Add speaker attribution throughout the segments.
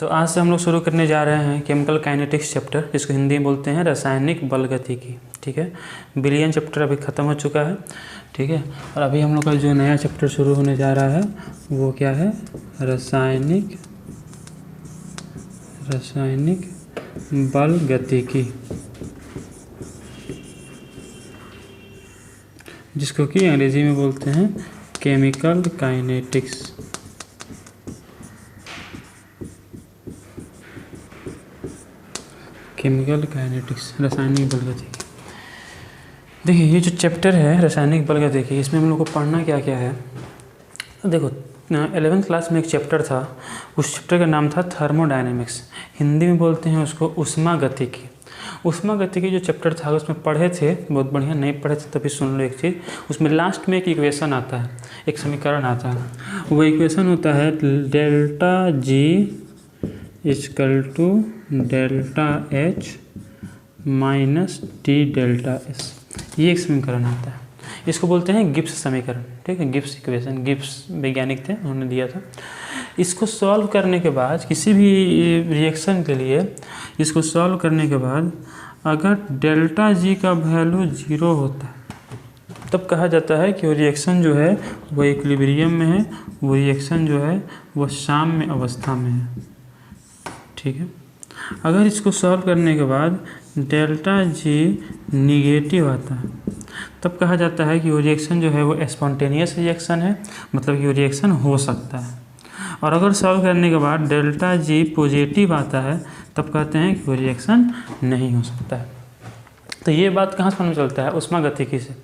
Speaker 1: तो आज से हम लोग शुरू करने जा रहे हैं केमिकल काइनेटिक्स चैप्टर, जिसको हिंदी में बोलते हैं रासायनिक बलगतिकी। ठीक है, विलियन चैप्टर अभी ख़त्म हो चुका है। ठीक है, और अभी हम लोग का जो नया चैप्टर शुरू होने जा रहा है वो क्या है, रासायनिक बलगतिकी, जिसको कि अंग्रेजी में बोलते हैं केमिकल काइनेटिक्स। केमिकल काइनेटिक्स, रासायनिक बलगतिकी। देखिए, ये जो चैप्टर है रासायनिक बलगतिकी, इसमें हम लोग को पढ़ना क्या क्या है। देखो, 11th क्लास में एक चैप्टर था, उस चैप्टर का नाम था थर्मोडायनेमिक्स। हिंदी में बोलते हैं उसको उष्मागतिकी। उष्मागतिकी जो चैप्टर था उसमें पढ़े थे, बहुत बढ़िया। नहीं पढ़े थे तभी सुन लो एक चीज़, उसमें लास्ट में एक इक्वेशन आता है, एक समीकरण आता है। वो इक्वेशन होता है delta G equal to delta H minus T delta S. ये एक समीकरण आता है, इसको बोलते हैं गिब्स समीकरण। ठीक है, गिब्स इक्वेशन, गिब्स वैज्ञानिक थे, उन्होंने दिया था। इसको सॉल्व करने के बाद, किसी भी रिएक्शन के लिए इसको सॉल्व करने के बाद अगर डेल्टा जी का वैल्यू 0 होता है तब कहा जाता है कि वो रिएक्शन जो है वो इक्विलिब्रियम में है, वो रिएक्शन जो है वो साम्य अवस्था में है। ठीक है, अगर इसको सॉल्व करने के बाद डेल्टा जी निगेटिव आता है तब कहा जाता है कि वो रिएक्शन जो है वो स्पॉन्टेनियस रिएक्शन है, मतलब कि वो रिएक्शन हो सकता है। और अगर सॉल्व करने के बाद डेल्टा जी पॉजिटिव आता है तब कहते हैं कि वो रिएक्शन नहीं हो सकता है। तो ये बात कहाँ से मालूम चलता है, उष्मागतिकी से।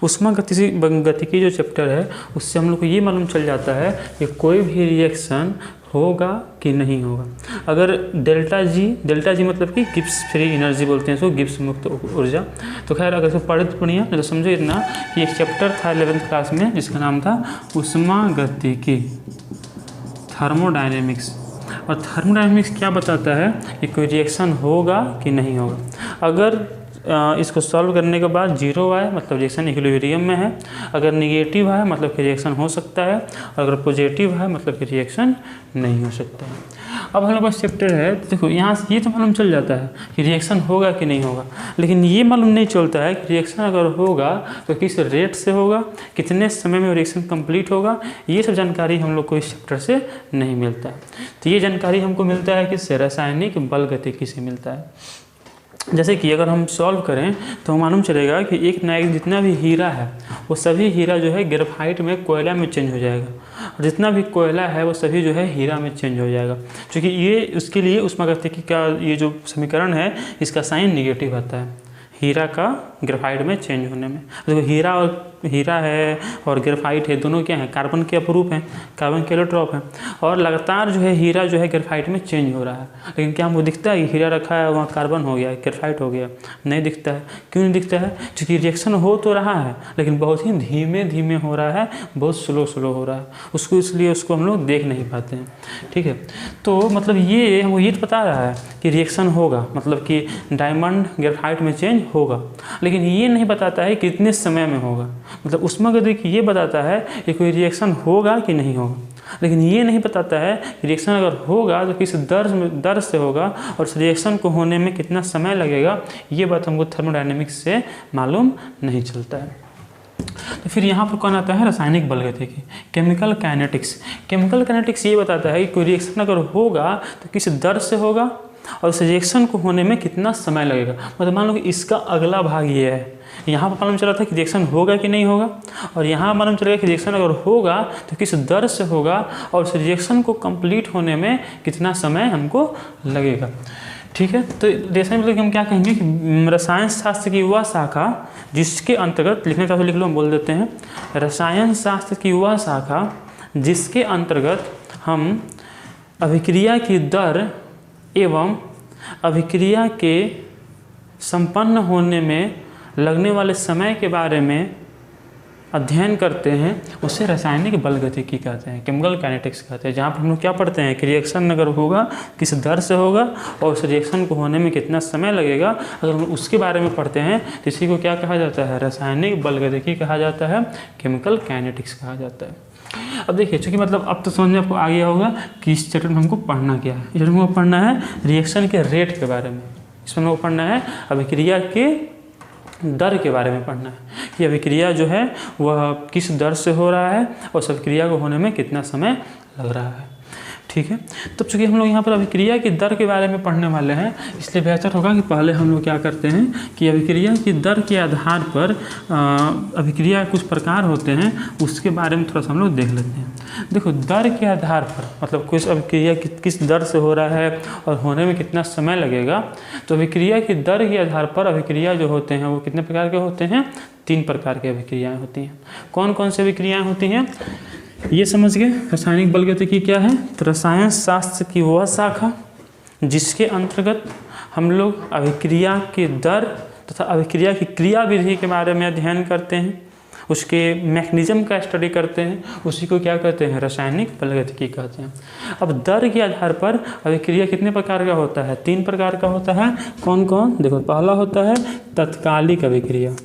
Speaker 1: उष्मागतिकी जो चैप्टर है उससे हम लोग को ये मालूम चल जाता है कि कोई भी रिएक्शन होगा कि नहीं होगा। अगर डेल्टा जी मतलब कि गिब्स फ्री एनर्जी बोलते हैं इसको, गिब्स मुक्त ऊर्जा। तो खैर, अगर इसको पढ़े तो बढ़िया, नहीं तो समझो इतना कि एक चैप्टर था 11th क्लास में जिसका नाम था उष्मागतिकी, थर्मोडायनेमिक्स। और थर्मोडायनेमिक्स क्या बताता है कि कोई रिएक्शन होगा कि नहीं होगा। अगर इसको सॉल्व करने के बाद 0 आए मतलब रिएक्शन इक्विलिब्रियम में है, अगर निगेटिव है मतलब कि रिएक्शन हो सकता है, और अगर पॉजिटिव है मतलब कि रिएक्शन नहीं हो सकता है। अब हमारे पास चैप्टर है, देखो यहाँ से ये तो मालूम चल जाता है कि रिएक्शन होगा कि नहीं होगा, लेकिन ये मालूम नहीं चलता है कि रिएक्शन अगर होगा तो किस रेट से होगा, कितने समय में रिएक्शन कंप्लीट होगा। ये सब जानकारी हम लोग को इस चैप्टर से नहीं मिलता है। तो ये जानकारी हमको मिलता है किससे, रासायनिक बलगतिकी से मिलता है। जैसे कि अगर हम सॉल्व करें तो मालूम चलेगा कि एक ना एक जितना भी हीरा है वो सभी हीरा जो है ग्रेफाइट में, कोयला में चेंज हो जाएगा, और जितना भी कोयला है वो सभी जो है हीरा में चेंज हो जाएगा। क्योंकि ये उसके लिए उष्मागतिकी का ये जो समीकरण है इसका साइन निगेटिव आता है हीरा का ग्रेफाइट में चेंज होने में। देखो, हीरा है और ग्रेफाइट है, दोनों क्या है, कार्बन के अपरूप हैं, कार्बन के एलोट्रॉप हैं, और लगातार जो है हीरा जो है ग्रेफाइट में चेंज हो रहा है। लेकिन क्या हमको दिखता है कि हीरा रखा है वहाँ कार्बन हो गया, ग्रेफाइट हो गया? नहीं दिखता है। क्यों नहीं दिखता है? क्योंकि रिएक्शन हो तो रहा है लेकिन बहुत ही धीमे धीमे हो रहा है, बहुत स्लो हो रहा है उसको, इसलिए उसको हम लोग देख नहीं पाते हैं। ठीक है, तो मतलब ये हमको ये बता रहा है कि रिएक्शन होगा, मतलब कि डायमंड ग्रेफाइट में चेंज होगा, लेकिन ये नहीं बताता है कितने समय में होगा। मतलब उष्मागतिकी ये बताता है कि कोई रिएक्शन होगा कि नहीं होगा, लेकिन ये नहीं बताता है कि रिएक्शन अगर होगा तो किस दर से होगा और उस रिएक्शन को होने में कितना समय लगेगा। ये बात हमको थर्मोडायनेमिक्स से मालूम नहीं चलता है। तो फिर यहाँ पर कौन आता है, रासायनिक बलगतिकी, केमिकल काइनेटिक्स। केमिकल काइनेटिक्स ये बताता है कि कोई रिएक्शन अगर होगा तो किस दर से होगा और उस रिएक्शन को होने में कितना समय लगेगा। मतलब मान लो कि इसका अगला भाग ये है, यहाँ पर मालूम चला था कि रिएक्शन होगा कि नहीं होगा, और यहाँ मालूम चलेगा कि रिएक्शन अगर होगा तो किस दर से होगा और उस रिएक्शन को कंप्लीट होने में कितना समय हमको लगेगा। ठीक है, तो जैसे मतलब कि हम क्या कहेंगे कि रसायन शास्त्र की वह शाखा जिसके अंतर्गत, लिखने का तो लिख लो, हम बोल देते हैं रसायन शास्त्र की वह शाखा जिसके अंतर्गत हम अभिक्रिया की दर एवं अभिक्रिया के संपन्न होने में लगने वाले समय के बारे में अध्ययन करते हैं, उसे रासायनिक बलगतिकी कहते हैं, केमिकल काइनेटिक्स कहते हैं। जहाँ पर हम लोग क्या पढ़ते हैं कि रिएक्शन अगर होगा किस दर से होगा और उस रिएक्शन को होने में कितना समय लगेगा, अगर हम उसके बारे में पढ़ते हैं तो इसी को क्या कहा जाता है, रासायनिक बलगतिकी कहा जाता है, केमिकल काइनेटिक्स कहा जाता है। अब देखिए, चूँकि मतलब अब तो समझ में आपको आ गया होगा कि इस चैप्टर में हमको पढ़ना क्या है। इस चैप्टर में हमको पढ़ना है रिएक्शन के रेट के बारे में, इसमें हमको पढ़ना है अभिक्रिया के दर के बारे में पढ़ना है कि अभिक्रिया जो है वह किस दर से हो रहा है और उस अभिक्रिया को होने में कितना समय लग रहा है। ठीक है, तो चूँकि हम लोग यहाँ पर अभिक्रिया की दर के बारे में पढ़ने वाले हैं, इसलिए बेहतर होगा कि पहले हम लोग क्या करते हैं कि अभिक्रिया की दर के आधार पर अभिक्रिया कुछ प्रकार होते हैं, उसके बारे में थोड़ा सा हम लोग देख लेते हैं। देखो, दर के आधार पर मतलब कुछ अभिक्रिया किस दर से हो रहा है और होने में कितना समय लगेगा, तो अभिक्रिया की दर के आधार पर अभिक्रिया जो होते हैं वो कितने प्रकार के होते हैं? 3 प्रकार की अभिक्रियाएँ होती हैं। कौन कौन सी अभिक्रियाएँ होती हैं ये समझ गए। रासायनिक बलगतिकी क्या है? तो रसायन शास्त्र की वह शाखा जिसके अंतर्गत हम लोग अभिक्रिया की दर तथा अभिक्रिया की क्रियाविधि के बारे में अध्ययन करते हैं, उसके मैकेनिज्म का स्टडी करते हैं, उसी को क्या कहते हैं? रासायनिक बलगतिकी कहते हैं। अब दर के आधार पर अभिक्रिया कितने प्रकार का होता है? 3 प्रकार का होता है। कौन कौन? देखो, पहला होता है तत्कालिक अभिक्रिया।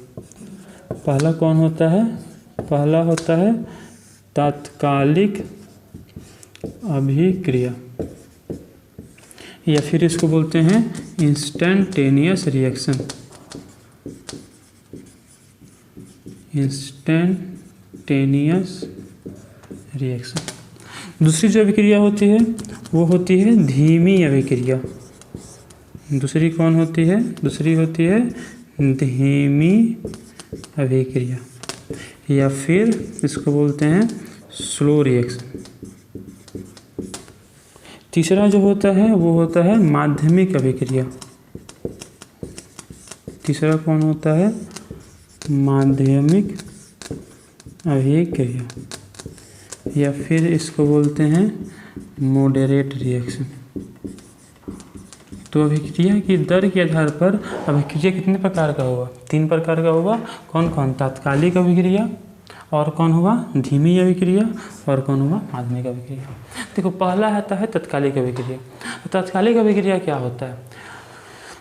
Speaker 1: पहला कौन होता है? पहला होता है तात्कालिक अभिक्रिया, या फिर इसको बोलते हैं इंस्टेंटेनियस रिएक्शन। Instantaneous reaction. दूसरी जो अभिक्रिया होती है वो होती है धीमी अभिक्रिया। दूसरी कौन होती है? दूसरी होती है धीमी अभिक्रिया, या फिर इसको बोलते हैं स्लो रिएक्शन। तीसरा जो होता है वो होता है माध्यमिक अभिक्रिया। तीसरा कौन होता है? माध्यमिक अभिक्रिया, या फिर इसको बोलते हैं मॉडरेट रिएक्शन। तो अभिक्रिया की दर के आधार पर अभिक्रिया कितने प्रकार का होगा? 3 प्रकार का होगा। कौन कौन? तात्कालिक अभिक्रिया, और कौन हुआ? धीमी अभिक्रिया, और कौन हुआ? माध्यमिक अभिक्रिया। देखो, पहला आता है तत्कालिक अभिक्रिया। तो तात्कालिक अभिक्रिया क्या होता है?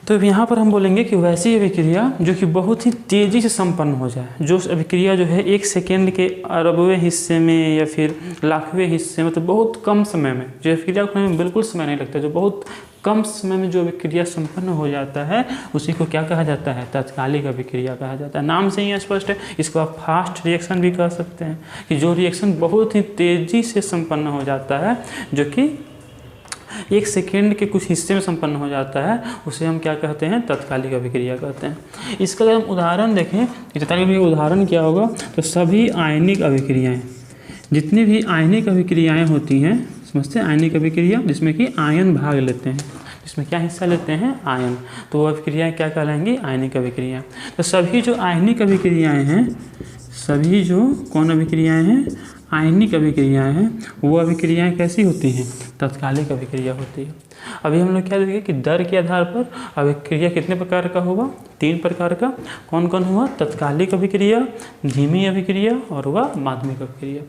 Speaker 1: तो यहाँ पर हम बोलेंगे कि वैसी अभिक्रिया जो कि बहुत ही तेज़ी से संपन्न हो जाए, जो अभिक्रिया जो है 1 सेकेंड के अरबवें हिस्से में या फिर लाखवें हिस्से में, मतलब बहुत कम समय में, जो अभिक्रिया होने में बिल्कुल समय नहीं लगता, जो बहुत कम समय में जो अभिक्रिया संपन्न हो जाता है, उसी को क्या कहा जाता है? तात्कालिक अभिक्रिया कहा जाता है। नाम से ही स्पष्ट है। इसको आप फास्ट रिएक्शन भी कह सकते हैं कि जो रिएक्शन बहुत ही तेज़ी से संपन्न हो जाता है, जो कि 1 सेकेंड के कुछ हिस्से में संपन्न हो जाता है, उसे हम क्या कहते हैं? तत्कालिक अभिक्रिया कहते हैं। इसका अगर हम उदाहरण देखें, तत्कालिक अभिक्रिया का उदाहरण क्या होगा? तो सभी आयनिक अभिक्रियाएँ, जितनी भी आयनिक अभिक्रियाएँ होती हैं, समझते हैं आयनिक अभिक्रिया जिसमें कि आयन भाग लेते हैं, जिसमें क्या हिस्सा लेते हैं? आयन, तो वो अभिक्रियाएँ क्या कहलाएंगी? आयनिक अभिक्रियाएँ। तो सभी जो आयनिक अभिक्रियाएँ हैं, सभी जो कौन अभिक्रियाएँ हैं? आयनिक अभिक्रियाएँ हैं, वो अभिक्रियाएँ कैसी होती हैं? तत्कालिक अभिक्रिया होती है। अभी हम लोग क्या देखेंगे कि दर के आधार पर अभिक्रिया कितने प्रकार का होगा? 3 प्रकार का। कौन कौन हुआ? तत्कालिक अभिक्रिया, धीमी अभिक्रिया, और हुआ माध्यमिक अभिक्रिया।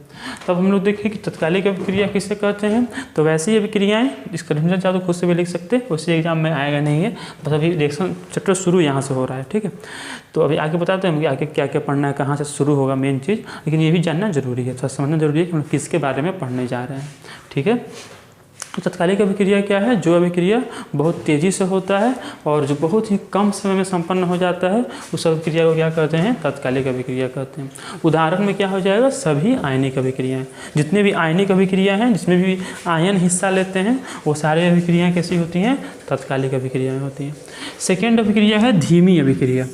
Speaker 1: तब हम लोग देखें कि तत्कालिक अभिक्रिया किसे कहते हैं। तो वैसी अभिक्रियाएँ, इसका डिफिनेशन चाहे तो खुद से भी लिख सकते हैं, उससे एग्जाम में आएगा नहीं है, बस अभी रिएक्शन चैप्टर शुरू यहाँ से हो रहा है। ठीक है, तो अभी आगे बताते हैं आगे क्या क्या पढ़ना है, कहाँ से शुरू होगा मेन चीज़, लेकिन ये भी जानना जरूरी है, थोड़ा समझना जरूरी है कि हम लोग किसके बारे में पढ़ने जा रहे हैं। ठीक है, तो तत्कालिक अभिक्रिया क्या है? जो अभिक्रिया बहुत तेज़ी से होता है और जो बहुत ही कम समय में संपन्न हो जाता है, उस अभिक्रिया को क्या कहते हैं? तत्कालिक अभिक्रिया कहते हैं। उदाहरण में क्या हो जाएगा? सभी आयनिक अभिक्रियाएँ, जितने भी आयनिक अभिक्रिया हैं, जिसमें भी आयन हिस्सा लेते हैं, वो सारे अभिक्रियाएँ कैसी होती हैं? तत्कालिक अभिक्रियाएँ होती हैं। सेकेंड अभिक्रिया है धीमी अभिक्रिया,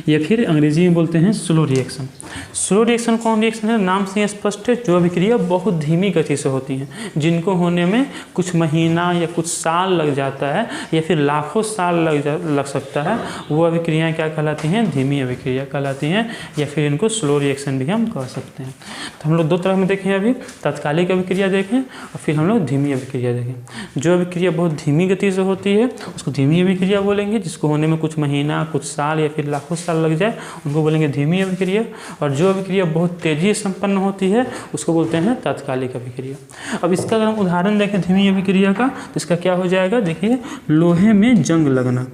Speaker 1: या फिर अंग्रेजी में बोलते हैं स्लो रिएक्शन। स्लो रिएक्शन कौन रिएक्शन है? नाम से स्पष्ट है, जो अभिक्रिया बहुत धीमी गति से होती हैं, जिनको होने में कुछ महीना या कुछ साल लग जाता है, या फिर लाखों साल लग सकता है, वो अभिक्रियाएँ क्या कहलाती हैं? धीमी अभिक्रिया कहलाती हैं, या फिर इनको स्लो रिएक्शन भी हम कह सकते हैं। तो हम लोग 2 तरह में देखें, अभी तात्कालिक अभिक्रिया देखें और फिर हम लोग धीमी अभिक्रिया देखें। जो अभिक्रिया बहुत धीमी गति से होती है उसको धीमी अभिक्रिया बोलेंगे, जिसको होने में कुछ महीना, कुछ साल या फिर लाखों साल लग जाए, उनको बोलेंगे धीमी अभिक्रिया। और जो अभिक्रिया बहुत तेजी से संपन्न होती है उसको बोलते हैं तात्कालिक अभिक्रिया। अब इसका अगर हम उदाहरण देखें धीमी अभिक्रिया का, तो इसका क्या हो जाएगा? देखिए, लोहे में जंग लगना।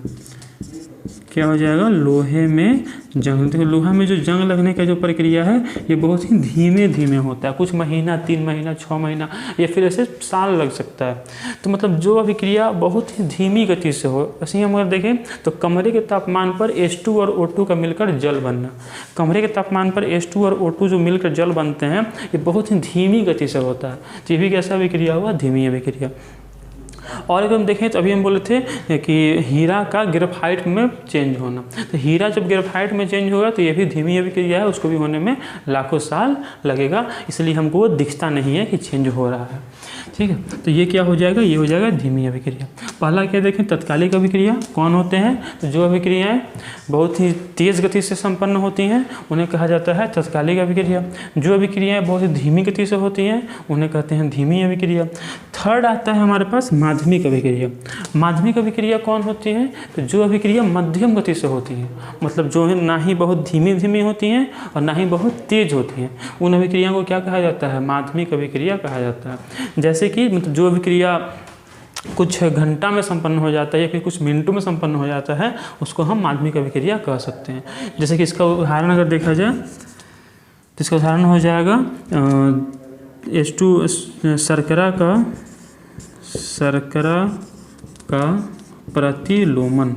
Speaker 1: क्या हो जाएगा, लोहे में जंग। देखो लोहा में जो जंग लगने का जो प्रक्रिया है ये बहुत ही धीमे धीमे होता है, कुछ महीना, 3 महीना, 6 महीना या फिर ऐसे साल लग सकता है। तो मतलब जो अभिक्रिया बहुत ही धीमी गति से हो, ऐसे ही हम अगर देखें तो कमरे के तापमान पर H2 और O2 का मिलकर जल बनना, कमरे के तापमान पर H2 और O2 जो मिलकर जल बनते हैं ये बहुत ही धीमी गति से होता है। तो ये भी कैसा अभिक्रिया हुआ, धीमी अभिक्रिया। और अगर हम देखें तो अभी हम बोले थे कि हीरा का ग्रेफाइट में चेंज होना, तो हीरा जब ग्रेफाइट में चेंज होगा तो ये भी धीमी अभिक्रिया है, उसको भी होने में लाखों साल लगेगा, इसलिए हमको वो दिखता नहीं है कि चेंज हो रहा है। ठीक है, तो ये क्या हो जाएगा, ये हो जाएगा धीमी अभिक्रिया। पहला क्या देखें, तत्कालिक अभिक्रिया कौन होते हैं, तो जो अभिक्रियाएँ बहुत ही तेज़ गति से संपन्न होती हैं उन्हें कहा जाता है तत्कालिक अभिक्रिया। जो अभिक्रियाएँ बहुत ही धीमी गति से होती हैं उन्हें कहते हैं धीमी अभिक्रिया। थर्ड आता है हमारे पास माध्यमिक अभिक्रिया। माध्यमिक अभिक्रिया कौन होती है, तो जो अभिक्रिया मध्यम गति से होती है, मतलब जो है ना ही बहुत धीमी धीमी होती हैं और ना ही बहुत तेज होती हैं, उन अभिक्रिया को क्या कहा जाता है, माध्यमिक अभिक्रिया कहा जाता है। जैसे कि मतलब जो अभिक्रिया कुछ घंटा में संपन्न हो जाता है या फिर कुछ मिनटों में संपन्न हो जाता है उसको हम माध्यमिक अभिक्रिया कह सकते हैं। जैसे कि इसका उदाहरण अगर देखा जाए तो इसका उदाहरण हो जाएगा H2 शर्करा का प्रतिलोमन।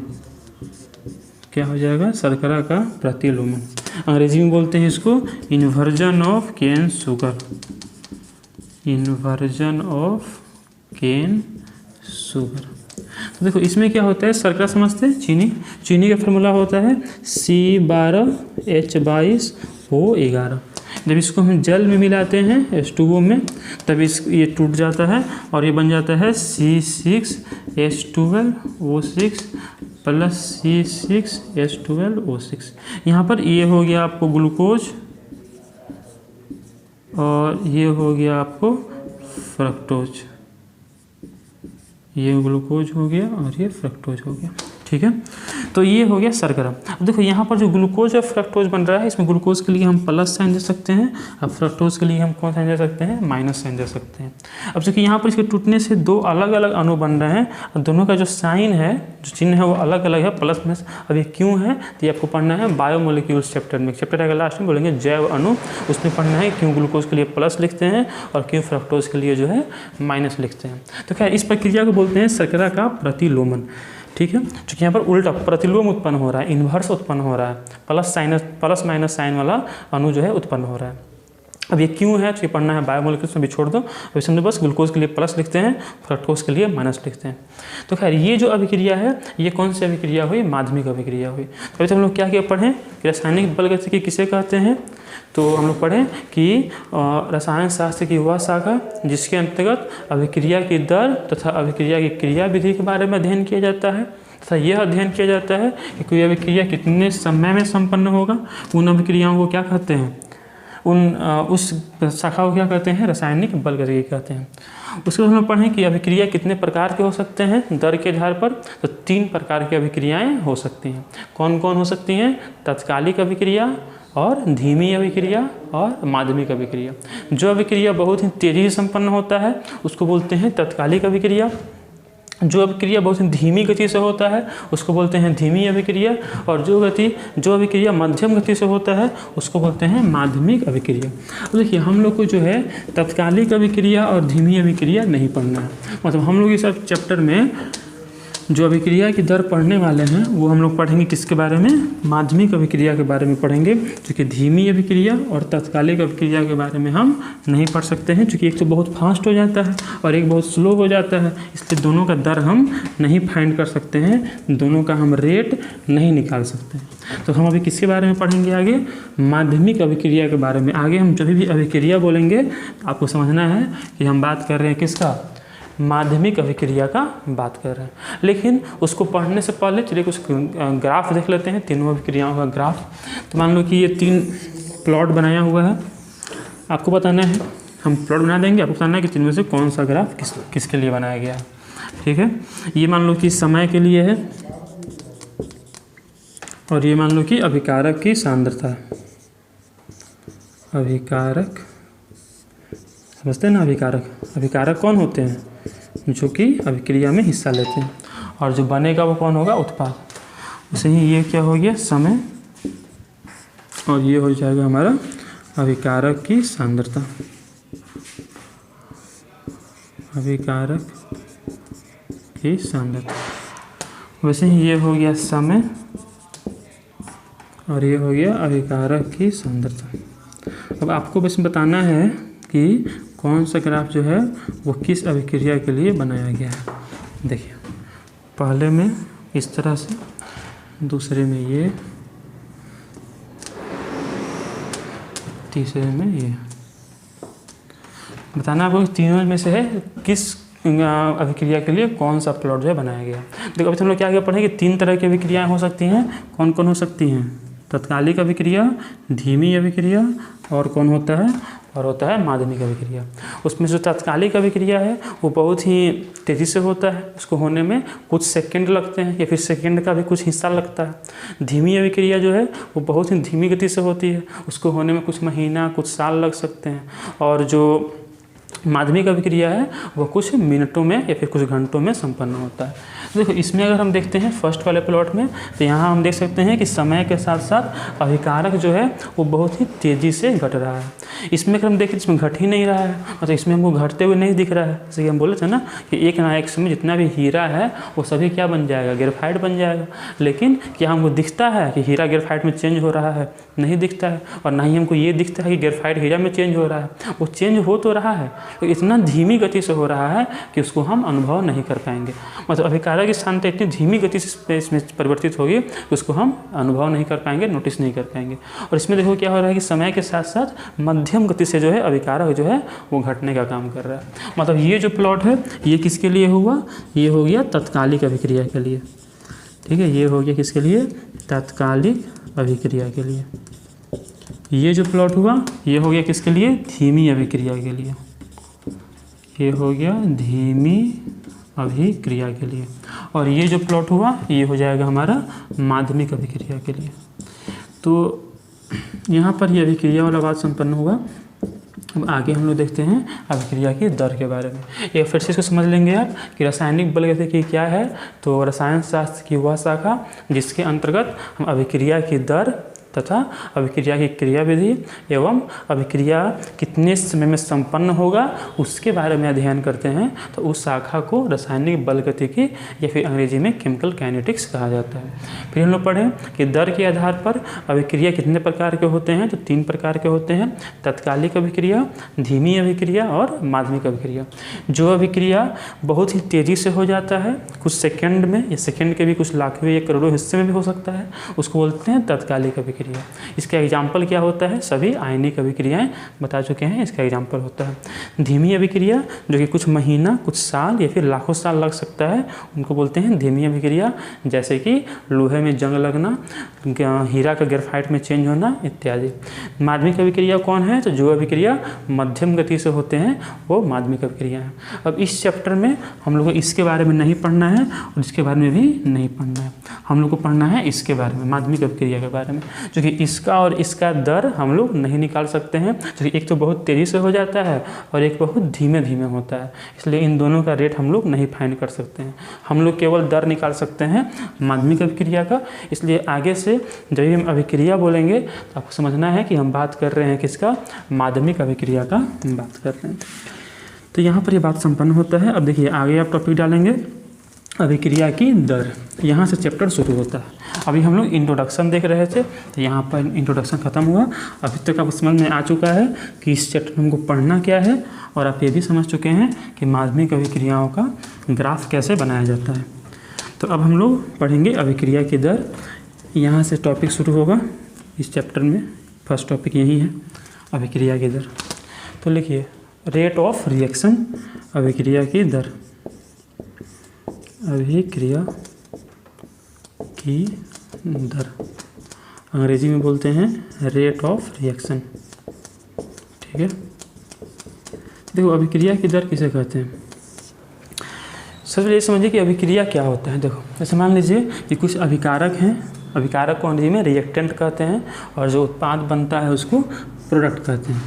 Speaker 1: क्या हो जाएगा, शर्करा का प्रतिलोमन। अंग्रेजी में बोलते हैं इसको inversion of cane sugar, inversion of cane sugar. तो देखो इसमें क्या होता है, शर्करा समझते हैं, चीनी का फार्मूला होता है C12H22O11। जब इसको हम जल में मिलाते हैं H2O में तब ये टूट जाता है और ये बन जाता है C6H12O6 प्लस C6H12O6। यहाँ पर ये हो गया आपको ग्लूकोज और ये हो गया आपको फ्रक्टोज, ये ग्लूकोज हो गया और ये फ्रक्टोज हो गया। ठीक है, तो ये हो गया शर्करा। अब देखो यहाँ पर जो ग्लूकोज और फ्रक्टोज बन रहा है इसमें ग्लूकोज के लिए हम प्लस साइन दे सकते हैं और फ्रक्टोज के लिए हम कौन साइन दे सकते हैं, माइनस साइन दे सकते हैं। अब देखिए यहाँ पर इसके टूटने से दो अलग अलग अणु बन रहे हैं और दोनों का जो साइन है, जो चिन्ह है वो अलग अलग है, प्लस माइनस। अब ये क्यों है तो ये आपको पढ़ना है बायोमोलिक्यूल्स चैप्टर में, चैप्टर के लास्ट में बोलेंगे जैव अणु, उसमें पढ़ना है क्यों ग्लूकोज के लिए प्लस लिखते हैं और क्यों फ्रक्टोज के लिए जो है माइनस लिखते हैं। तो खैर इस प्रक्रिया को बोलते हैं शर्करा का प्रतिलोमन। ठीक है, क्योंकि यहाँ पर उल्टा प्रतिलोम उत्पन्न हो रहा है, इन्वर्स उत्पन्न हो रहा है, प्लस माइनस साइन वाला अणु जो है उत्पन्न हो रहा है। अब ये क्यों है तो ये पढ़ना है बायोमोलिक्यूल्स में भी छोड़ दो, अभी समझो बस ग्लूकोज के लिए प्लस लिखते हैं, फ्रक्टोज के लिए माइनस लिखते हैं। तो खैर ये जो अभिक्रिया है ये कौन सी अभिक्रिया हुई, माध्यमिक अभिक्रिया हुई। तो अभी तो हम लोग क्या पढ़ें, रासायनिक बलगतिकी किसे कहते हैं, तो हम लोग पढ़ें कि रसायन शास्त्र की वह शाखा जिसके अंतर्गत अभिक्रिया की दर तथा अभिक्रिया की क्रिया विधि के बारे में अध्ययन किया जाता है तथा यह अध्ययन किया जाता है कि कोई अभिक्रिया कितने समय में संपन्न होगा। उन अभिक्रियाओं को क्या कहते हैं, उस शाखा को क्या कहते हैं, रासायनिक बलगतिकी कहते हैं। उसके बाद हम लोग पढ़ें कि अभिक्रिया कितने प्रकार के हो सकते हैं दर के आधार पर, तो 3 प्रकार की अभिक्रियाएँ हो सकती हैं। कौन कौन हो सकती हैं, तत्कालिक अभिक्रिया और धीमी अभिक्रिया और माध्यमिक अभिक्रिया। जो अभिक्रिया बहुत ही तेज़ी से संपन्न होता है उसको बोलते हैं तत्कालिक अभिक्रिया, जो अभिक्रिया बहुत ही धीमी गति से होता है उसको बोलते हैं धीमी अभिक्रिया, और जो अभिक्रिया मध्यम गति से होता है उसको बोलते हैं माध्यमिक अभिक्रिया। अब देखिए हम लोग को जो है तत्कालिक अभिक्रिया और धीमी अभिक्रिया नहीं पढ़ना है, मतलब हम लोग इस चैप्टर में जो अभिक्रिया की दर पढ़ने वाले हैं वो हम लोग पढ़ेंगे किसके बारे में, माध्यमिक अभिक्रिया के बारे में पढ़ेंगे, क्योंकि धीमी अभिक्रिया और तत्कालिक अभिक्रिया के बारे में हम नहीं पढ़ सकते हैं, क्योंकि एक तो बहुत फास्ट हो जाता है और एक बहुत स्लो हो जाता है, इसलिए दोनों का दर हम नहीं फाइंड कर सकते हैं, दोनों का हम रेट नहीं निकाल सकते हैं। तो हम अभी किसके बारे में पढ़ेंगे आगे, माध्यमिक अभिक्रिया के बारे में। आगे हम जब भी अभिक्रिया बोलेंगे आपको समझना है कि हम बात कर रहे हैं किसका, माध्यमिक अभिक्रिया का बात कर रहे हैं। लेकिन उसको पढ़ने से पहले चलिए कुछ ग्राफ देख लेते हैं, तीनों अभिक्रियाओं का ग्राफ। तो मान लो कि ये 3 प्लॉट बनाया हुआ है, आपको बताना है, हम प्लॉट बना देंगे, आपको बताना है कि 3 में से कौन सा ग्राफ किसके लिए बनाया गया है। ठीक है, ये मान लो कि समय के लिए है और ये मान लो कि अभिकारक की सांद्रता, अभिकारक समझते हैं ना, अभिकारक कौन होते हैं, जो कि अभिक्रिया में हिस्सा लेते हैं, और जो बनेगा वो कौन होगा, उत्पाद। वैसे ही ये क्या हो गया समय, और ये हो जाएगा हमारा अभिकारक की सांद्रता। अभिकारक की सांद्रता। वैसे ही ये हो गया समय और ये हो गया अभिकारक की सांद्रता। अब आपको बस बताना है कि कौन सा ग्राफ जो है वो किस अभिक्रिया के लिए बनाया गया है। देखिए पहले में इस तरह से, दूसरे में ये, तीसरे में ये। बताना आपको तीनों में से है किस अभिक्रिया के लिए कौन सा प्लॉट जो है बनाया गया। देखो अभी हम लोग क्या आगे पढ़े कि 3 तरह की अभिक्रियाएँ हो सकती हैं। कौन कौन हो सकती हैं? तत्कालिक अभिक्रिया, धीमी अभिक्रिया, और कौन होता है? और होता है माध्यमिक अभिक्रिया। उसमें जो तत्कालिक अभिक्रिया है वो बहुत ही तेज़ी से होता है, उसको होने में कुछ सेकंड लगते हैं या फिर सेकंड का भी कुछ हिस्सा लगता है। धीमी अभिक्रिया जो है वो बहुत ही धीमी गति से होती है, उसको होने में कुछ महीना कुछ साल लग सकते हैं। और जो माध्यमिक अभिक्रिया है वो कुछ मिनटों में या फिर कुछ घंटों में संपन्न होता है। देखो इसमें अगर हम देखते हैं फर्स्ट वाले प्लॉट में, तो यहाँ हम देख सकते हैं कि समय के साथ साथ अभिकारक जो है वो बहुत ही तेज़ी से घट रहा है। इसमें अगर हम देखें इसमें घट ही नहीं रहा है, मतलब इसमें हमको घटते हुए नहीं दिख रहा है। जैसे कि हम बोले थे ना कि एक ना एक समय जितना भी हीरा है वो सभी क्या बन जाएगा? ग्रेफाइट बन जाएगा। लेकिन क्या हमको दिखता है कि हीरा ग्रेफाइट में चेंज हो रहा है? नहीं दिखता है। और ना ही हमको ये दिखता है कि ग्रेफाइट हीरा में चेंज हो रहा है। वो चेंज हो तो रहा है तो इतना धीमी गति से हो रहा है कि उसको हम अनुभव नहीं कर पाएंगे। मतलब अभिकारक की सांद्रता इतनी धीमी गति से इसमें परिवर्तित होगी कि उसको हम अनुभव नहीं कर पाएंगे, नोटिस नहीं कर पाएंगे। और इसमें देखो क्या हो रहा है कि समय के साथ साथ मध्यम गति से जो है अभिकारक जो है वो घटने का काम कर रहा है। मतलब ये जो प्लॉट है ये किसके लिए हुआ? ये हो गया तत्कालिक अभिक्रिया के लिए। ठीक है, ये हो गया किसके लिए? तत्कालिक अभिक्रिया के लिए। ये जो प्लॉट हुआ ये हो गया किसके लिए? धीमी अभिक्रिया के लिए। ये हो गया धीमी अभिक्रिया के लिए। और ये जो प्लॉट हुआ ये हो जाएगा हमारा माध्यमिक अभिक्रिया के लिए। तो यहाँ पर ये अभिक्रिया वाला बात संपन्न हुआ। अब आगे हम लोग देखते हैं अभिक्रिया की दर के बारे में। एक फिर से इसको समझ लेंगे आप कि रासायनिक बलगतिकी क्या है। तो रसायन शास्त्र की वह शाखा जिसके अंतर्गत हम अभिक्रिया की दर तथा अभिक्रिया की क्रियाविधि एवं अभिक्रिया कितने समय में संपन्न होगा उसके बारे में अध्ययन करते हैं। तो उस शाखा को रासायनिक बलगतिकी या फिर अंग्रेजी में केमिकल काइनेटिक्स कहा जाता है। फिर हम लोग पढ़ें कि दर के आधार पर अभिक्रिया कितने प्रकार के होते हैं। तो 3 प्रकार के होते हैं, तत्कालिक अभिक्रिया, धीमी अभिक्रिया और माध्यमिक अभिक्रिया। जो अभिक्रिया बहुत ही तेज़ी से हो जाता है, कुछ सेकेंड में या सेकेंड के भी कुछ लाखों या करोड़ों हिस्से में भी हो सकता है, उसको बोलते हैं तत्कालिक अभिक्रिया। इसका एग्जाम्पल क्या होता है? सभी आयनिक अभिक्रियाएं बता चुके हैं, इसका एग्जाम्पल होता है धीमी अभिक्रिया जो कि कुछ महीना कुछ साल या फिर लाखों साल लग सकता है, उनको बोलते हैं धीमी अभिक्रिया। जैसे कि लोहे में जंग लगना, हीरा का ग्रेफाइट में चेंज होना इत्यादि। माध्यमिक अभिक्रिया कौन है? तो जो अभिक्रिया मध्यम गति से होते हैं वो माध्यमिक अभिक्रिया है। अब इस चैप्टर में हम लोग को इसके बारे में नहीं पढ़ना है और इसके बारे में भी नहीं पढ़ना है। हम लोग को पढ़ना है इसके बारे में, माध्यमिक अभिक्रिया के बारे में, जो कि इसका और इसका दर हम लोग नहीं निकाल सकते हैं। जो कि एक तो बहुत तेज़ी से हो जाता है और एक बहुत धीमे धीमे होता है, इसलिए इन दोनों का रेट हम लोग नहीं फाइंड कर सकते हैं। हम लोग केवल दर निकाल सकते हैं माध्यमिक अभिक्रिया का। इसलिए आगे से जब भी हम अभिक्रिया बोलेंगे तो आपको समझना है कि हम बात कर रहे हैं किसका? माध्यमिक अभिक्रिया का बात कर रहे हैं। तो यहाँ पर ये बात संपन्न होता है। अब देखिए आगे आप टॉपिक डालेंगे अभिक्रिया की दर। यहाँ से चैप्टर शुरू होता है। अभी हम लोग इंट्रोडक्शन देख रहे थे, तो यहाँ पर इंट्रोडक्शन ख़त्म हुआ। अभी तक आपको समझ में आ चुका है कि इस चैप्टर में हमको पढ़ना क्या है, और आप ये भी समझ चुके हैं कि माध्यमिक अभिक्रियाओं का ग्राफ कैसे बनाया जाता है। तो अब हम लोग पढ़ेंगे अभिक्रिया की दर। यहाँ से टॉपिक शुरू होगा इस चैप्टर में। फर्स्ट टॉपिक यही है, अभिक्रिया की दर। तो लिखिए रेट ऑफ रिएक्शन, अभिक्रिया की दर, अभिक्रिया की दर अंग्रेजी में बोलते हैं रेट ऑफ रिएक्शन। ठीक है, देखो अभिक्रिया की दर किसे कहते हैं? सबसे पहले ये समझिए कि अभिक्रिया क्या होता है। देखो जैसे मान लीजिए कि कुछ अभिकारक हैं, अभिकारक को अंग्रेजी में रिएक्टेंट कहते हैं, और जो उत्पाद बनता है उसको प्रोडक्ट कहते हैं।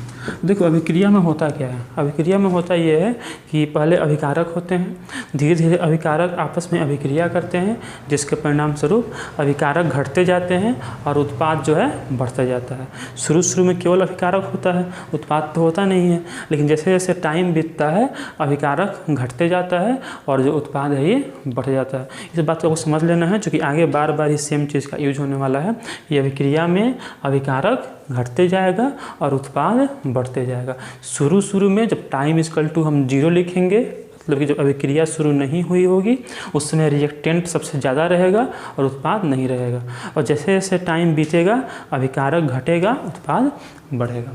Speaker 1: देखो अभिक्रिया में होता क्या है, अभिक्रिया में होता ये है कि पहले अभिकारक होते हैं, धीरे धीरे अभिकारक आपस में अभिक्रिया करते हैं, जिसके परिणाम स्वरूप अभिकारक घटते जाते हैं और उत्पाद जो है बढ़ता जाता है। शुरू में केवल अभिकारक होता है, उत्पाद तो होता नहीं है, लेकिन जैसे जैसे टाइम बीतता है अभिकारक घटते जाता है और जो उत्पाद है ये बढ़ जाता है। इस बात को समझ लेना है, क्योंकि आगे बार बार इस सेम चीज़ का यूज होने वाला है। ये अभिक्रिया में अभिकारक घटते जाएगा और उत्पाद बढ़ते जाएगा। शुरू में जब टाइम इक्वल टू हम 0 लिखेंगे, मतलब कि जब अभिक्रिया शुरू नहीं हुई होगी उस समय रिएक्टेंट सबसे ज़्यादा रहेगा और उत्पाद नहीं रहेगा, और जैसे जैसे टाइम बीतेगा अभिकारक घटेगा, उत्पाद बढ़ेगा।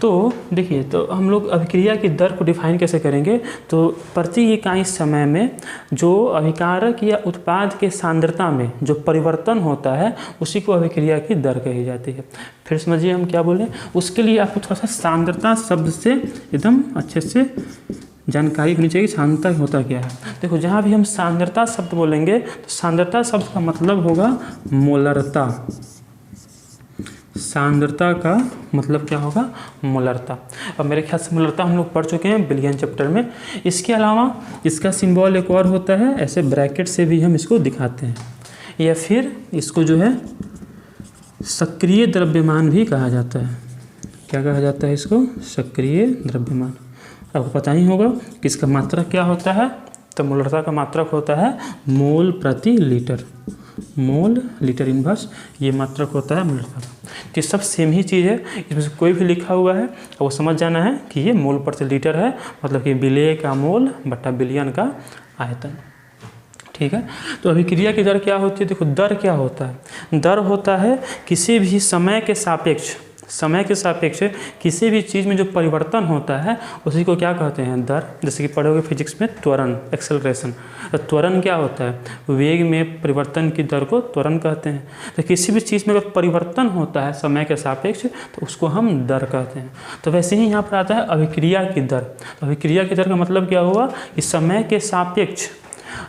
Speaker 1: तो देखिए, तो हम लोग अभिक्रिया की दर को डिफाइन कैसे करेंगे, तो प्रति इकाई समय में जो अभिकारक या उत्पाद के सांद्रता में जो परिवर्तन होता है उसी को अभिक्रिया की दर कही जाती है। फिर समझिए हम क्या बोले, उसके लिए आपको थोड़ा सा सांद्रता शब्द से एकदम अच्छे से जानकारी होनी चाहिए। सांद्रता होता क्या है। देखो, जहाँ भी हम सांद्रता शब्द बोलेंगे तो सांद्रता शब्द का मतलब होगा मोलरता। सांद्रता का मतलब क्या होगा, मोलरता। अब मेरे ख्याल से मोलरता हम लोग पढ़ चुके हैं विलियन चैप्टर में। इसके अलावा इसका सिंबल एक और होता है, ऐसे ब्रैकेट से भी हम इसको दिखाते हैं, या फिर इसको जो है सक्रिय द्रव्यमान भी कहा जाता है। क्या कहा जाता है इसको, सक्रिय द्रव्यमान। आपको पता ही होगा कि इसका मात्रक क्या होता है, तो मोलरता का मात्रक होता है मोल प्रति लीटर। मोल लीटर इनवर्स ये मात्रक होता है मोलरता का। तो सब सेम ही चीज़ है, इसमें से कोई भी लिखा हुआ है तो वो समझ जाना है कि ये मोल प्रति लीटर है, मतलब कि विलेय का मोल बटा बिलियन का आयतन। ठीक है। तो अभिक्रिया की दर क्या होती है, देखो दर क्या होता है, दर होता है किसी भी समय के सापेक्ष किसी भी चीज़ में जो परिवर्तन होता है उसी को क्या कहते हैं, दर। जैसे कि पढ़ोगे फिजिक्स में त्वरण, एक्सेलरेशन। तो त्वरण क्या होता है, वेग में परिवर्तन की दर को त्वरण कहते हैं। तो किसी भी चीज़ में अगर परिवर्तन होता है समय के सापेक्ष तो उसको हम दर कहते हैं। तो वैसे ही यहाँ पर आता है अभिक्रिया की दर। तो अभिक्रिया की दर का मतलब क्या हुआ कि समय के सापेक्ष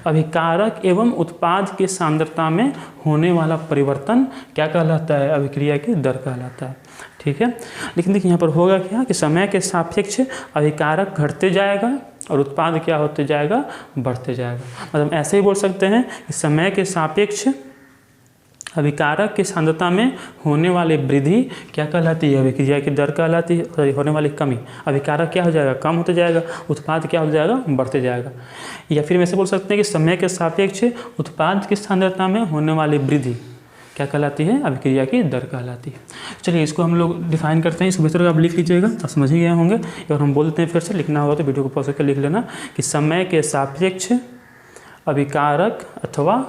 Speaker 1: अभिकारक एवं उत्पाद की सांद्रता में होने वाला परिवर्तन क्या कहलाता है, अभिक्रिया की दर कहलाता है। ठीक है। लेकिन देखिए यहाँ पर होगा क्या कि समय के सापेक्ष अभिकारक घटते जाएगा और उत्पाद क्या होते जाएगा, बढ़ते जाएगा। मतलब ऐसे ही बोल सकते हैं कि समय के सापेक्ष अभिकारक की सांद्रता में होने वाली वृद्धि क्या कहलाती है, अभिक्रिया की दर कहलाती है। होने वाली कमी, अभिकारक क्या हो जाएगा, कम होते जाएगा, उत्पाद क्या हो जाएगा, बढ़ते जाएगा। या फिर वैसे बोल सकते हैं कि समय के सापेक्ष उत्पाद की सांद्रता में होने वाली वृद्धि क्या कहलाती है, अभिक्रिया की दर कहलाती है। चलिए इसको हम लोग डिफाइन करते हैं, इसको बेहतर आप लिख लीजिएगा, आप समझ ही गए होंगे। और हम बोलते हैं, फिर से लिखना होगा तो वीडियो को पॉज करके लिख लेना कि समय के सापेक्ष अभिकारक अथवा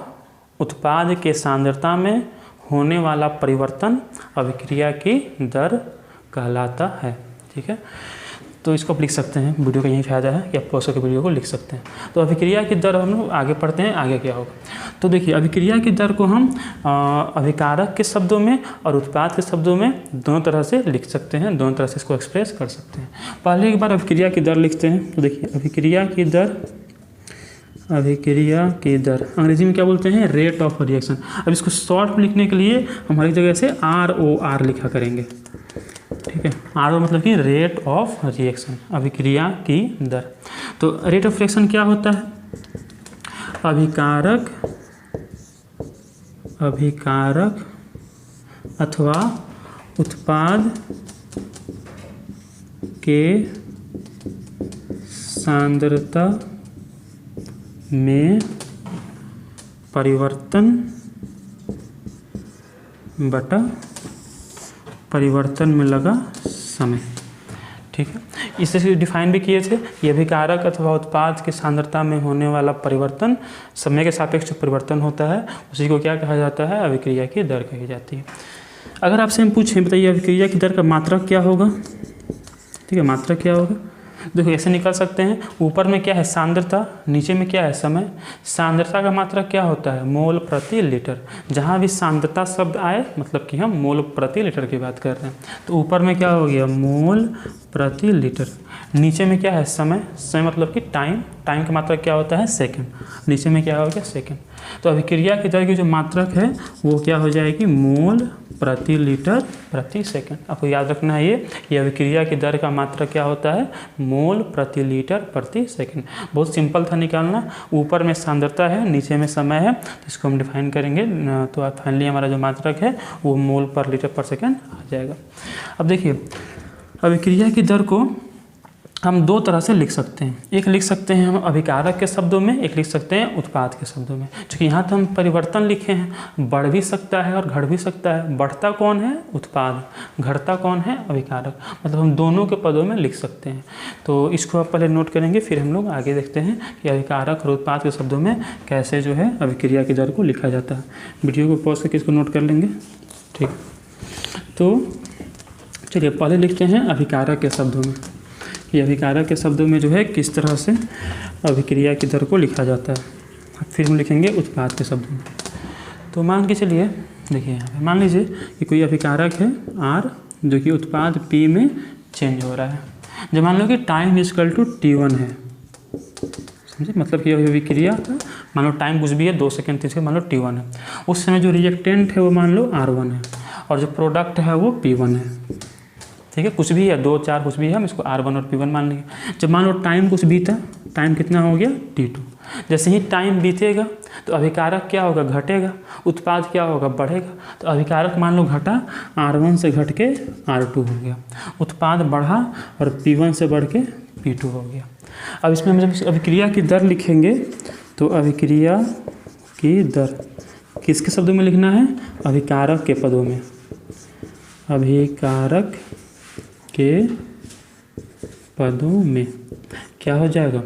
Speaker 1: उत्पाद के सांद्रता में होने वाला परिवर्तन अभिक्रिया की दर कहलाता है। ठीक है। तो इसको आप लिख सकते हैं, वीडियो का यही फ़ायदा है कि आप पॉज करके वीडियो को लिख सकते हैं। तो अभिक्रिया की दर हम लोग आगे पढ़ते हैं, आगे क्या होगा। तो देखिए अभिक्रिया की दर को हम अभिकारक के शब्दों में और उत्पाद के शब्दों में दोनों तरह से लिख सकते हैं, दोनों तरह से इसको एक्सप्रेस कर सकते हैं। पहले एक बार अभिक्रिया की दर लिखते हैं। तो देखिए अभिक्रिया की दर अंग्रेजी में क्या बोलते हैं, रेट ऑफ रिएक्शन। अब इसको शॉर्ट में लिखने के लिए हम हर एक जगह से ROR लिखा करेंगे। ठीक है। RO मतलब कि रेट ऑफ रिएक्शन, अभिक्रिया की दर। तो रेट ऑफ रिएक्शन क्या होता है, अभिकारक अथवा उत्पाद के सांद्रता में परिवर्तन बटा परिवर्तन में लगा समय। ठीक है। इसे डिफाइन भी किए थे, ये अभिकारक अथवा उत्पाद की सांद्रता में होने वाला परिवर्तन समय के सापेक्ष परिवर्तन होता है, उसी को क्या कहा जाता है, अभिक्रिया की दर कही जाती है। अगर आपसे हम पूछें, बताइए अभिक्रिया की दर का मात्रक क्या होगा। ठीक है, मात्रक क्या होगा, देखो ऐसे निकल सकते हैं। ऊपर में क्या है, सांद्रता, नीचे में क्या है, समय। सांद्रता का मात्रक क्या होता है, मोल प्रति लीटर। जहाँ भी सांद्रता शब्द आए मतलब कि हम मोल प्रति लीटर की बात कर रहे हैं। तो ऊपर में क्या हो गया, मोल प्रति लीटर। नीचे में क्या है समय, समय मतलब कि टाइम, टाइम की मात्रक क्या होता है सेकंड, नीचे में क्या हो गया सेकंड। तो अभिक्रिया की दर की जो मात्रक है वो क्या हो जाएगी मोल प्रति लीटर प्रति सेकंड। आपको याद रखना है ये अभिक्रिया की दर का मात्रक क्या होता है मोल प्रति लीटर प्रति सेकंड। बहुत सिंपल था निकालना। ऊपर में सांद्रता है, नीचे में समय है, तो इसको हम डिफाइन करेंगे तो फाइनली हमारा जो मात्रक है वो मोल पर लीटर पर सेकंड आ जाएगा। अब देखिए अभिक्रिया की दर को हम दो तरह से लिख सकते हैं। एक लिख सकते हैं हम अभिकारक के शब्दों में, एक लिख सकते हैं उत्पाद के शब्दों में। क्योंकि यहाँ तो हम परिवर्तन लिखे हैं, बढ़ भी सकता है और घट भी सकता है। बढ़ता कौन है उत्पाद, घटता कौन है अभिकारक, मतलब हम दोनों के पदों में लिख सकते हैं। तो इसको आप पहले नोट करेंगे, फिर हम लोग आगे देखते हैं कि अभिकारक और उत्पाद के शब्दों में कैसे जो है अभिक्रिया की दर को लिखा जाता है। वीडियो को पॉज करके इसको नोट कर लेंगे। ठीक, तो चलिए पहले लिखते हैं अभिकारक के शब्दों में। ये अभिकारक के शब्दों में जो है किस तरह से अभिक्रिया की दर को लिखा जाता है। फिर हम लिखेंगे उत्पाद के शब्दों में। तो मान के चलिए देखिए यहाँ पे मान लीजिए कि कोई अभिकारक है R जो कि उत्पाद P में चेंज हो रहा है। जब मान लो कि टाइम इक्वल टू T1 है, समझे, मतलब कि अभिक्रिया का मान लो टाइम कुछ भी है 2 सेकंड 3 सेकंड, मान लो T1 है। उस समय जो रिएक्टेंट है वो मान लो R1 है और जो प्रोडक्ट है वो P1 है। ठीक है, कुछ भी है 2 4 कुछ भी है, हम इसको R1 और P1 मान लेंगे। जब मान लो टाइम कुछ बीता, टाइम कितना हो गया T2। जैसे ही टाइम बीतेगा तो अभिकारक क्या होगा घटेगा, उत्पाद क्या होगा बढ़ेगा। तो अभिकारक मान लो घटा, R1 से घट के R2 हो गया, उत्पाद बढ़ा और P1 से बढ़ के P2 हो गया। अब इसमें हम जब अभिक्रिया की दर लिखेंगे तो अभिक्रिया की दर किसके शब्दों में लिखना है, अभिकारक के पदों में। अभिकारक के पदों में क्या हो जाएगा,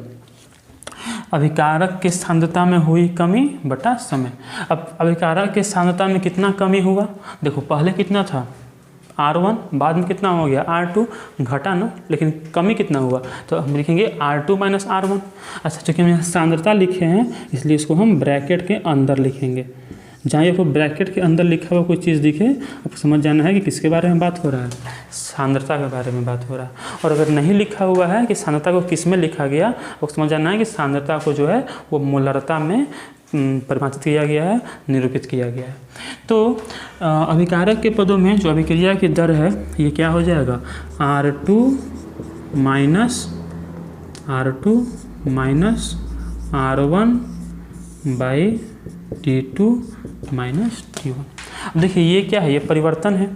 Speaker 1: अभिकारक के सांद्रता में हुई कमी बटा समय। अब अभिकारक के सांद्रता में कितना कमी हुआ, देखो पहले कितना था R1, बाद में कितना हो गया R2, घटा ना, लेकिन कमी कितना हुआ, तो हम लिखेंगे R2 माइनस R1। अच्छा, चूँकि हम यहाँ सांद्रता लिखे हैं इसलिए इसको हम ब्रैकेट के अंदर लिखेंगे। जहाँ ये ब्रैकेट के अंदर लिखा हुआ कोई चीज़ दिखे, आपको समझ जाना है कि किसके बारे में बात हो रहा है, सांद्रता के बारे में बात हो रहा है। और अगर नहीं लिखा हुआ है कि सांद्रता को किस में लिखा गया, आपको समझ जाना है कि सांद्रता को जो है वो मोलरता में परिभाषित किया गया है, निरूपित किया गया है। तो अभिकारक के पदों में जो अभिक्रिया की दर है ये क्या हो जाएगा, R2 minus R1 by T2 minus T1। अब देखिए ये क्या है, ये परिवर्तन है।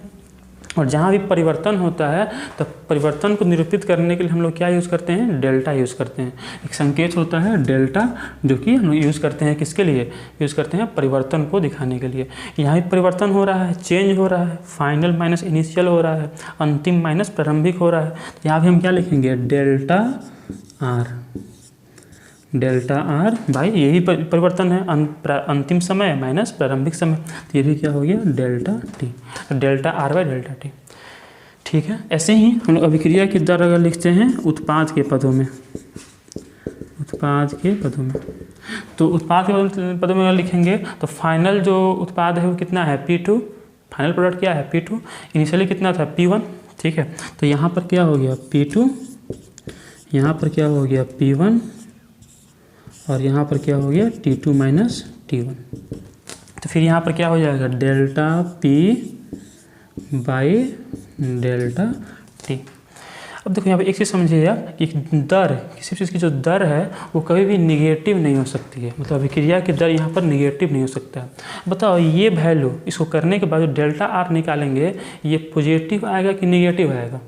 Speaker 1: और जहाँ भी परिवर्तन होता है तो परिवर्तन को निरूपित करने के लिए हम लोग क्या यूज़ करते हैं, डेल्टा यूज़ करते हैं। एक संकेत होता है डेल्टा जो कि हम लोग यूज़ करते हैं किसके लिए, यूज़ करते हैं परिवर्तन को दिखाने के लिए। यहाँ भी परिवर्तन हो रहा है, चेंज हो रहा है, फाइनल माइनस इनिशियल हो रहा है, अंतिम माइनस प्रारंभिक हो रहा है। तो यहाँ भी हम क्या लिखेंगे, डेल्टा आर बाई यही परिवर्तन है, अंतिम समय माइनस प्रारंभिक समय। तो ये भी क्या हो गया delta T, delta R by delta T. ठीक है, ऐसे ही हम लोग अभिक्रिया की दर अगर लिखते हैं उत्पाद के पदों में, उत्पाद के पदों में, तो उत्पाद के पदों में अगर लिखेंगे तो फाइनल जो उत्पाद है वो कितना है P2, फाइनल प्रोडक्ट क्या है P2, इनिशियली कितना था P1। ठीक है, तो यहाँ पर क्या हो गया P2, यहाँ पर क्या हो गया P1 और यहाँ पर क्या हो गया T2 माइनस T1। तो फिर यहाँ पर क्या हो जाएगा delta P by delta T। अब देखो यहाँ पे एक चीज़ समझिएगा कि दर, किसी चीज़ की जो दर है वो कभी भी निगेटिव नहीं हो सकती है, मतलब अभिक्रिया की दर यहाँ पर निगेटिव नहीं हो सकता है। बताओ ये वैल्यू इसको करने के बाद जो डेल्टा आर निकालेंगे ये पॉजिटिव आएगा कि निगेटिव आएगा।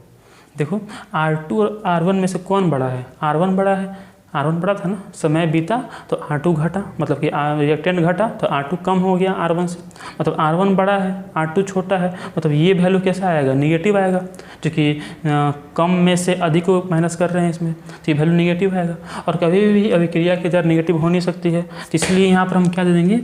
Speaker 1: देखो R2 और R1 में से कौन बड़ा है, R1 बड़ा है, R1 बड़ा था ना, समय बीता तो R2 घटा, मतलब कि रिएक्टेंट घटा तो R2 कम हो गया R1 से, मतलब R1 बड़ा है R2 छोटा है, मतलब ये वैल्यू कैसा आएगा, निगेटिव आएगा। क्योंकि कम में से अधिक को माइनस कर रहे हैं इसमें, तो ये वैल्यू निगेटिव आएगा। और कभी भी अभिक्रिया की दर निगेटिव हो नहीं सकती है, तो इसलिए यहाँ पर हम क्या दे देंगे,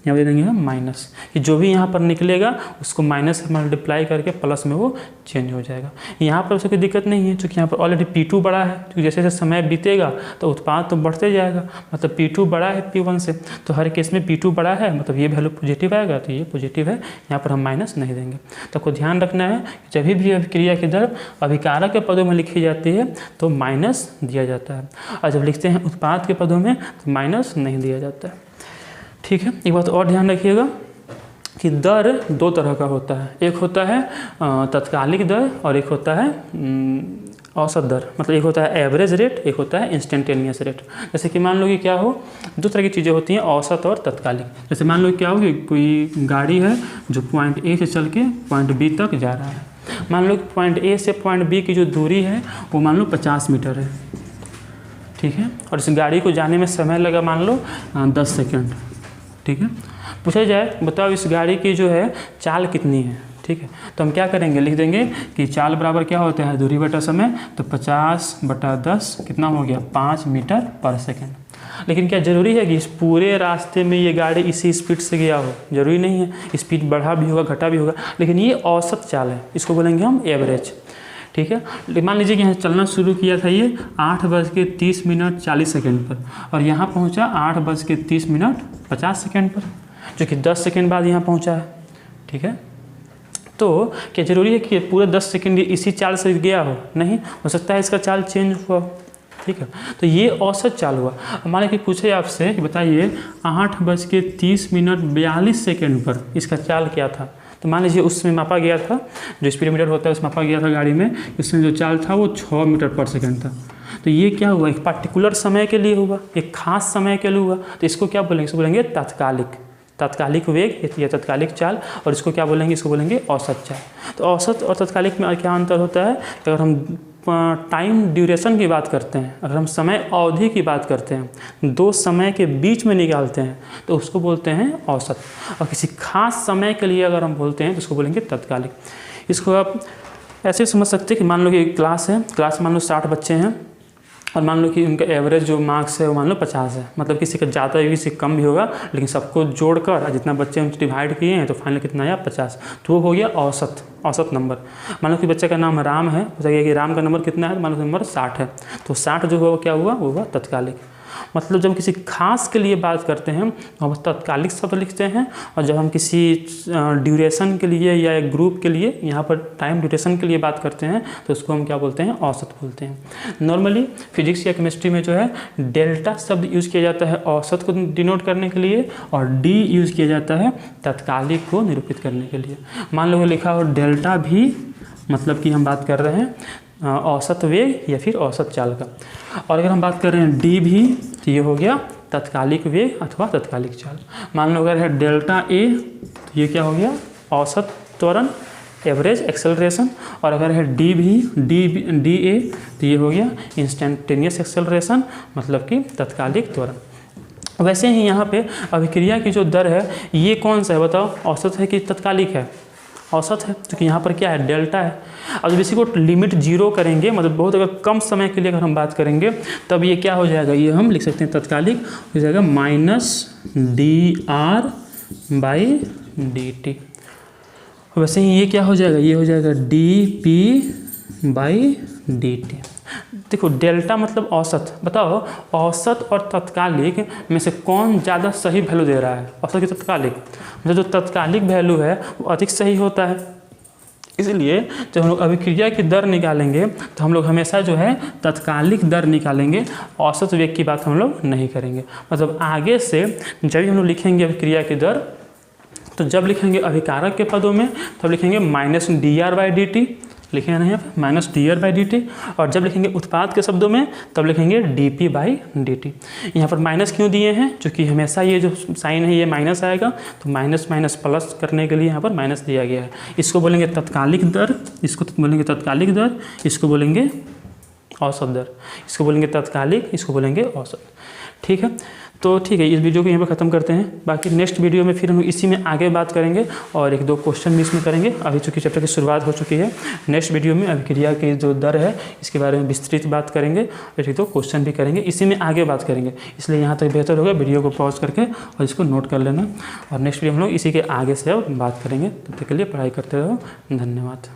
Speaker 1: यहाँ पर दे देंगे हम माइनस, कि जो भी यहाँ पर निकलेगा उसको माइनस से मल्टीप्लाई करके प्लस में वो चेंज हो जाएगा। यहाँ पर उसकी कोई दिक्कत नहीं है, क्योंकि यहाँ पर ऑलरेडी P2 बड़ा है, क्योंकि जैसे जैसे समय बीतेगा तो उत्पाद तो बढ़ते जाएगा, मतलब P2 बड़ा है P1 से, तो हर केस में P2 बड़ा है, मतलब ये वैल्यू पॉजिटिव आएगा, तो ये पॉजिटिव है, यहाँ पर हम माइनस नहीं देंगे। तो आपको ध्यान रखना है कि जब भी अभिक्रिया की दर अभिकारक के पदों में लिखी जाती है तो माइनस दिया जाता है, और जब लिखते हैं उत्पाद के पदों में तो माइनस नहीं दिया जाता है। ठीक है, एक बात और ध्यान रखिएगा कि दर दो तरह का होता है, एक होता है तत्कालिक दर और एक होता है औसत दर, मतलब एक होता है एवरेज रेट, एक होता है इंस्टेंटेनियस रेट। जैसे कि मान लो कि क्या हो, दो तरह की चीज़ें होती हैं, औसत और तत्कालिक। जैसे मान लो क्या हो कि कोई गाड़ी है जो पॉइंट ए से चल के पॉइंट बी तक जा रहा है, मान लो कि पॉइंट ए से पॉइंट बी की जो दूरी है वो मान लो 50 मीटर है, ठीक है, और इस गाड़ी को जाने में समय लगा मान लो 10 सेकेंड। ठीक है, पूछा जाए बताओ इस गाड़ी की जो है चाल कितनी है, ठीक है, तो हम क्या करेंगे, लिख देंगे कि चाल बराबर क्या होता है, दूरी बटा समय, तो 50/10 कितना हो गया, 5 मीटर पर सेकेंड। लेकिन क्या ज़रूरी है कि इस पूरे रास्ते में ये गाड़ी इसी स्पीड से गया हो, ज़रूरी नहीं है, स्पीड बढ़ा भी होगा घटा भी होगा, लेकिन ये औसत चाल है, इसको बोलेंगे हम एवरेज। ठीक है, मान लीजिए कि यहाँ चलना शुरू किया था ये 8:30:40 पर, और यहाँ पहुँचा 8:30:50 पर, जो कि 10 सेकेंड बाद यहाँ पहुँचा है। ठीक है, तो क्या ज़रूरी है कि पूरे 10 सेकेंड इसी चाल से गया हो, नहीं, हो सकता है इसका चाल चेंज हुआ। ठीक है, तो ये औसत चाल हुआ। मान लीजिए पूछे आपसे कि बताइए 8:30:42 पर इसका चाल क्या था, तो मान लीजिए उसमें मापा गया था, जो स्पीडोमीटर होता है उसमें मापा गया था गाड़ी में, इसमें जो चाल था वो 6 मीटर पर सेकेंड था। तो ये क्या हुआ, एक पार्टिकुलर समय के लिए हुआ, एक खास समय के लिए हुआ, तो इसको क्या बोलेंगे, इसको बोलेंगे तात्कालिक वेग या तात्कालिक चाल, और इसको क्या बोलेंगे, इसको बोलेंगे औसत चाल। तो औसत और तात्कालिक में क्या अंतर होता है, कि अगर हम टाइम ड्यूरेशन की बात करते हैं, अगर हम समय अवधि की बात करते हैं, दो समय के बीच में निकालते हैं, तो उसको बोलते हैं औसत, और किसी खास समय के लिए अगर हम बोलते हैं तो उसको बोलेंगे तात्कालिक। इसको आप ऐसे समझ सकते हैं कि मान लो कि क्लास है, क्लास मान लो 60 बच्चे हैं, और मान लो कि उनका एवरेज जो मार्क्स है वो मान लो 50 है, मतलब किसी का ज़्यादा भी किसी कम भी होगा, लेकिन सबको जोड़कर जितना बच्चे उनसे डिवाइड किए हैं तो फाइनल कितना आया 50, तो वो हो गया औसत नंबर। मान लो कि बच्चे का नाम राम है, बताइए कि राम का नंबर कितना है, मान लो नंबर 60 है, तो 60 जो हुआ क्या हुआ, वो हुआ तात्कालिक। मतलब जब किसी खास के लिए बात करते हैं तो हम तात्कालिक शब्द लिखते हैं, और जब हम किसी ड्यूरेशन के लिए या एक ग्रुप के लिए यहाँ पर टाइम ड्यूरेशन के लिए बात करते हैं तो उसको हम क्या बोलते हैं, औसत बोलते हैं। नॉर्मली फिजिक्स या केमिस्ट्री में जो है डेल्टा शब्द यूज़ किया जाता है औसत को डिनोट करने के लिए, और डी यूज़ किया जाता है तात्कालिक को निरूपित करने के लिए। मान लो लिखा हो डेल्टा भी, मतलब कि हम बात कर रहे हैं औसत वेग या फिर औसत चाल का, और अगर हम बात कर रहे हैं डी भी, तो ये हो गया तात्कालिक वेग अथवा तात्कालिक चाल। मान लो अगर है डेल्टा ए, तो ये क्या हो गया, औसत त्वरण एवरेज एक्सेलरेशन, और अगर है डी भी डी ए, तो ये हो गया इंस्टेंटेनियस एक्सेलरेशन, मतलब कि तात्कालिक त्वरण। वैसे ही यहाँ पे अभिक्रिया की जो दर है ये कौन सा है बताओ, औसत है कि तात्कालिक है, औसत है, क्योंकि यहाँ पर क्या है, डेल्टा है। अब जब इसी को लिमिट 0 करेंगे, मतलब बहुत अगर कम समय के लिए अगर हम बात करेंगे, तब ये क्या हो जाएगा, ये हम लिख सकते हैं तात्कालिक हो जाएगा -dr/dt। वैसे ही ये क्या हो जाएगा, ये हो जाएगा dp/dt। देखो डेल्टा मतलब औसत, बताओ औसत और तात्कालिक में से कौन ज़्यादा सही वैल्यू दे रहा है, औसत की तात्कालिक, मतलब जो तात्कालिक वैल्यू है वो अधिक सही होता है। इसलिए जब हम लोग अभिक्रिया की दर निकालेंगे तो हम लोग हमेशा जो है तात्कालिक दर निकालेंगे, औसत वेग की बात हम लोग नहीं करेंगे। मतलब आगे से जब हम लोग लिखेंगे अभिक्रिया की दर, तो जब लिखेंगे अभिकारक के पदों में तब लिखेंगे -dr/dt, लिखेंगे नहीं आप -dr/dt, और जब लिखेंगे उत्पाद के शब्दों में तब लिखेंगे dp/dt। यहाँ पर माइनस क्यों दिए हैं, क्योंकि हमेशा ये जो साइन है ये माइनस आएगा, तो माइनस प्लस करने के लिए यहाँ पर माइनस दिया गया है। इसको बोलेंगे तात्कालिक दर, इसको बोलेंगे तात्कालिक दर, इसको बोलेंगे औसत दर, इसको बोलेंगे तात्कालिक, इसको बोलेंगे औसत। ठीक है, तो ठीक है, इस वीडियो को यहाँ पे ख़त्म करते हैं। बाकी नेक्स्ट वीडियो में फिर हम इसी में आगे बात करेंगे और 1-2 क्वेश्चन भी इसमें करेंगे। अभी चूँकि चैप्टर की शुरुआत हो चुकी है, नेक्स्ट वीडियो में अभिक्रिया की जो दर है इसके बारे में विस्तृत बात करेंगे और 1-2 क्वेश्चन भी करेंगे, इसी में आगे बात करेंगे। इसलिए यहाँ तक बेहतर होगा वीडियो को पॉज करके और इसको नोट कर लेना, और नेक्स्ट वीडियो हम लोग इसी के आगे से अब बात करेंगे। तब तक के लिए पढ़ाई करते रहो। धन्यवाद।